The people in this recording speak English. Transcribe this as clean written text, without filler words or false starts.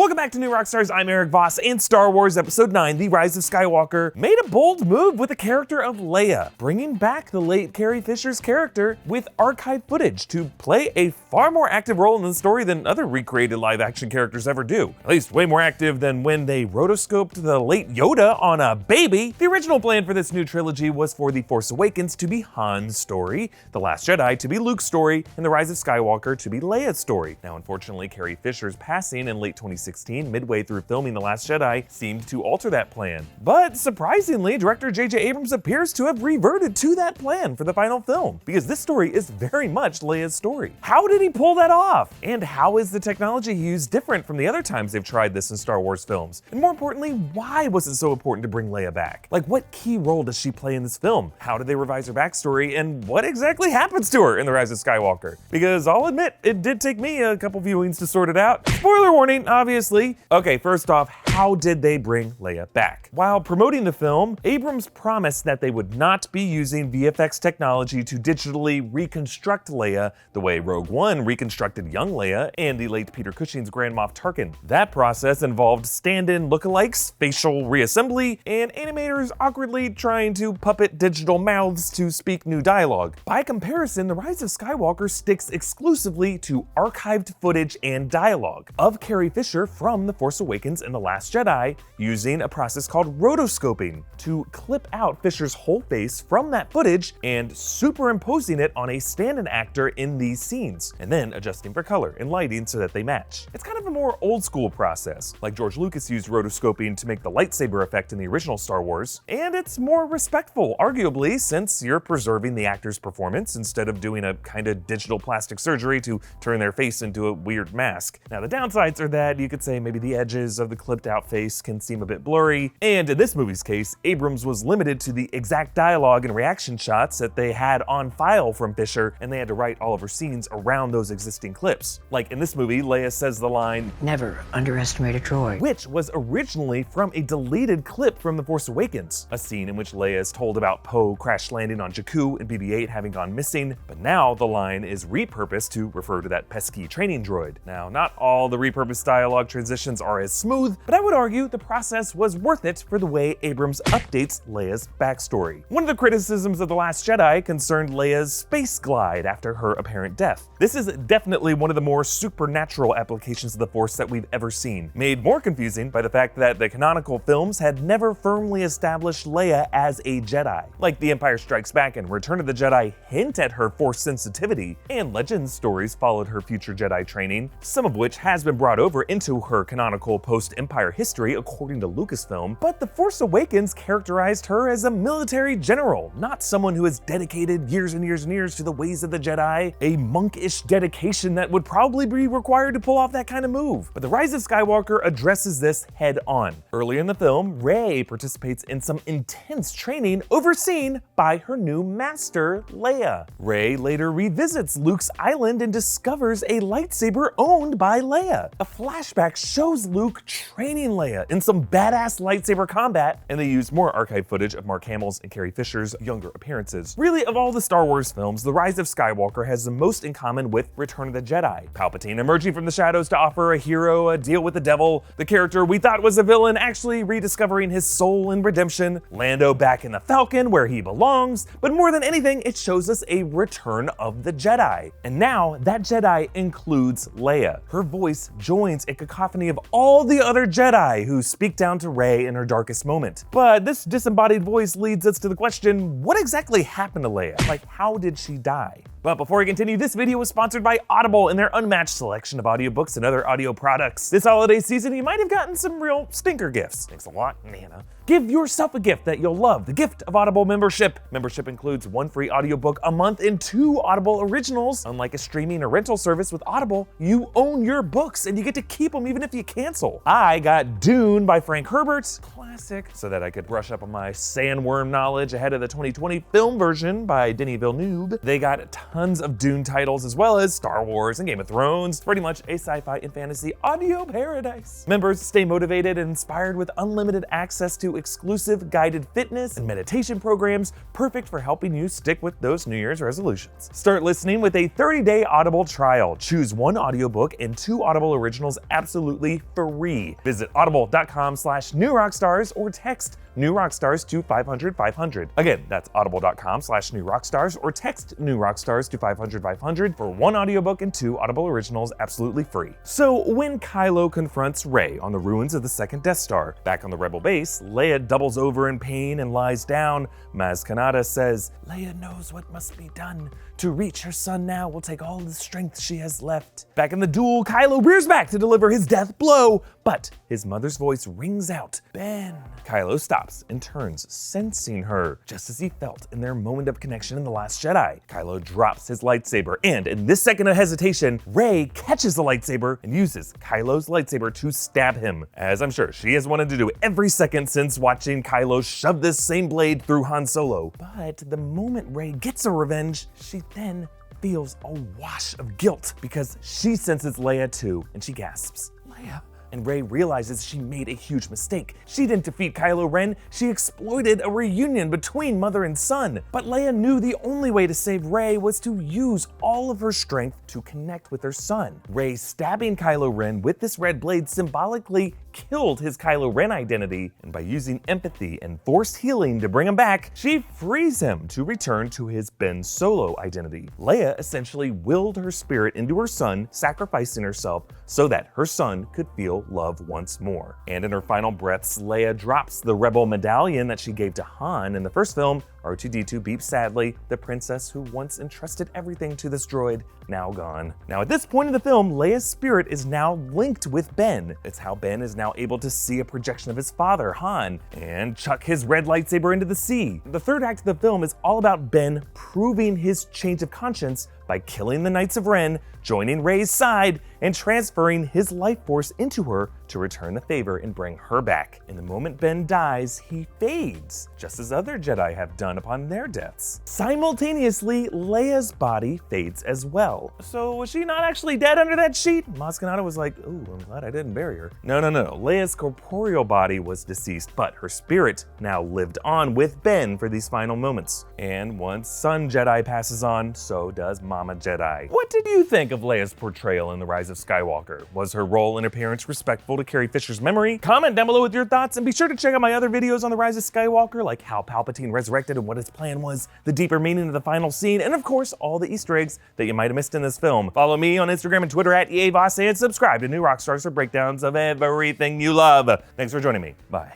Welcome back to New Rockstars. I'm Erik Voss, and Star Wars Episode 9, The Rise of Skywalker, made a bold move with the character of Leia, bringing back the late Carrie Fisher's character with archived footage to play a far more active role in the story than other recreated live-action characters ever do. At least way more active than when they rotoscoped the late Yoda on a baby. The original plan for this new trilogy was for The Force Awakens to be Han's story, The Last Jedi to be Luke's story, and The Rise of Skywalker to be Leia's story. Now, unfortunately, Carrie Fisher's passing in late 2016, midway through filming The Last Jedi, seemed to alter that plan. But surprisingly, director JJ Abrams appears to have reverted to that plan for the final film, because this story is very much Leia's story. How did he pull that off? And how is the technology he used different from the other times they've tried this in Star Wars films? And more importantly, why was it so important to bring Leia back? Like, what key role does she play in this film? How did they revise her backstory? And what exactly happens to her in The Rise of Skywalker? Because I'll admit, it did take me a couple viewings to sort it out. Spoiler warning, obviously. Okay, first off, how did they bring Leia back? While promoting the film, Abrams promised that they would not be using VFX technology to digitally reconstruct Leia the way Rogue One reconstructed young Leia and the late Peter Cushing's Grand Moff Tarkin. That process involved stand-in lookalikes, facial reassembly, and animators awkwardly trying to puppet digital mouths to speak new dialogue. By comparison, The Rise of Skywalker sticks exclusively to archived footage and dialogue of Carrie Fisher from The Force Awakens and The Last Jedi, using a process called rotoscoping to clip out Fisher's whole face from that footage and superimposing it on a stand-in actor in these scenes, and then adjusting for color and lighting so that they match. It's kind of a more old school process, like George Lucas used rotoscoping to make the lightsaber effect in the original Star Wars, and it's more respectful, arguably, since you're preserving the actor's performance instead of doing a kind of digital plastic surgery to turn their face into a weird mask. Now, the downsides are that you could say maybe the edges of the clipped out face can seem a bit blurry, and in this movie's case, Abrams was limited to the exact dialogue and reaction shots that they had on file from Fisher, and they had to write all of her scenes around those existing clips. Like in this movie, Leia says the line, "Never underestimate a droid," which was originally from a deleted clip from The Force Awakens, a scene in which Leia is told about Poe crash landing on Jakku and BB-8 having gone missing, but now the line is repurposed to refer to that pesky training droid. Now, not all the repurposed dialogue transitions are as smooth, but I would argue the process was worth it for the way Abrams updates Leia's backstory. One of the criticisms of The Last Jedi concerned Leia's space glide after her apparent death. This is definitely one of the more supernatural applications of the Force that we've ever seen, made more confusing by the fact that the canonical films had never firmly established Leia as a Jedi. Like The Empire Strikes Back and Return of the Jedi hint at her Force sensitivity, and Legends stories followed her future Jedi training, some of which has been brought over into her canonical post-Empire history according to Lucasfilm, but The Force Awakens characterized her as a military general, not someone who has dedicated years and years and years to the ways of the Jedi, a monkish dedication that would probably be required to pull off that kind of move. But The Rise of Skywalker addresses this head on. Early in the film, Rey participates in some intense training overseen by her new master, Leia. Rey later revisits Luke's island and discovers a lightsaber owned by Leia. A flashback shows Luke training Leia in some badass lightsaber combat, and they use more archive footage of Mark Hamill's and Carrie Fisher's younger appearances. Really, of all the Star Wars films, The Rise of Skywalker has the most in common with Return of the Jedi. Palpatine emerging from the shadows to offer a hero a deal with the devil, the character we thought was a villain actually rediscovering his soul in redemption, Lando back in the Falcon where he belongs, but more than anything, it shows us a return of the Jedi. And now, that Jedi includes Leia. Her voice joins a cacophony of all the other Jedi who speak down to Rey in her darkest moment. But this disembodied voice leads us to the question, what exactly happened to Leia? Like, how did she die? But before we continue, this video was sponsored by Audible and their unmatched selection of audiobooks and other audio products. This holiday season, you might have gotten some real stinker gifts. Thanks a lot, Nana. Give yourself a gift that you'll love, the gift of Audible membership. Membership includes 1 free audiobook a month and 2 Audible originals. Unlike a streaming or rental service with Audible, you own your books and you get to keep them even if you cancel. I got Dune by Frank Herbert, classic, so that I could brush up on my sandworm knowledge ahead of the 2020 film version by Denis Villeneuve. They got tons of Dune titles, as well as Star Wars and Game of Thrones. Pretty much a sci-fi and fantasy audio paradise. Members stay motivated and inspired with unlimited access to exclusive guided fitness and meditation programs, perfect for helping you stick with those New Year's resolutions. Start listening with a 30-day Audible trial. Choose one audiobook and 2 Audible originals absolutely free. Visit audible.com/newrockstars or text New Rockstars to 500-500. Again, that's audible.com/newrockstars or text New Rockstars to 500-500 for 1 audiobook and 2 Audible originals absolutely free. So when Kylo confronts Rey on the ruins of the second Death Star, back on the Rebel base, Leia doubles over in pain and lies down. Maz Kanata says, "Leia knows what must be done. To reach her son now will take all the strength she has left." Back in the duel, Kylo rears back to deliver his death blow, but his mother's voice rings out, "Ben." Kylo stops and turns, sensing her, just as he felt in their moment of connection in The Last Jedi. Kylo drops his lightsaber, and in this second of hesitation, Rey catches the lightsaber and uses Kylo's lightsaber to stab him, as I'm sure she has wanted to do every second since watching Kylo shove this same blade through Han Solo. But the moment Rey gets her revenge, she then feels a wash of guilt because she senses Leia too, and she gasps, "Leia." And Rey realizes she made a huge mistake. She didn't defeat Kylo Ren, she exploited a reunion between mother and son. But Leia knew the only way to save Rey was to use all of her strength to connect with her son. Rey stabbing Kylo Ren with this red blade symbolically killed his Kylo Ren identity, and by using empathy and forced healing to bring him back, she frees him to return to his Ben Solo identity. Leia essentially willed her spirit into her son, sacrificing herself so that her son could feel love once more. And in her final breaths, Leia drops the Rebel medallion that she gave to Han in the first film. R2-D2 beeps sadly, the princess who once entrusted everything to this droid, now gone. Now at this point in the film, Leia's spirit is now linked with Ben. It's how Ben is now able to see a projection of his father, Han, and chuck his red lightsaber into the sea. The third act of the film is all about Ben proving his change of conscience by killing the Knights of Ren, joining Rey's side, and transferring his life force into her to return the favor and bring her back. And the moment Ben dies, he fades, just as other Jedi have done upon their deaths. Simultaneously, Leia's body fades as well. So was she not actually dead under that sheet? Maz Kanata was like, "Ooh, I'm glad I didn't bury her." No. Leia's corporeal body was deceased, but her spirit now lived on with Ben for these final moments. And once Son Jedi passes on, so does Mama Jedi. What did you think of Leia's portrayal in The Rise of Skywalker? Was her role and appearance respectful to Carrie Fisher's memory? Comment down below with your thoughts, and be sure to check out my other videos on The Rise of Skywalker, like how Palpatine resurrected and what his plan was, the deeper meaning of the final scene, and of course, all the Easter eggs that you might have missed in this film. Follow me on Instagram and Twitter at EA Voss, and subscribe to New Rockstars for breakdowns of everything you love. Thanks for joining me. Bye.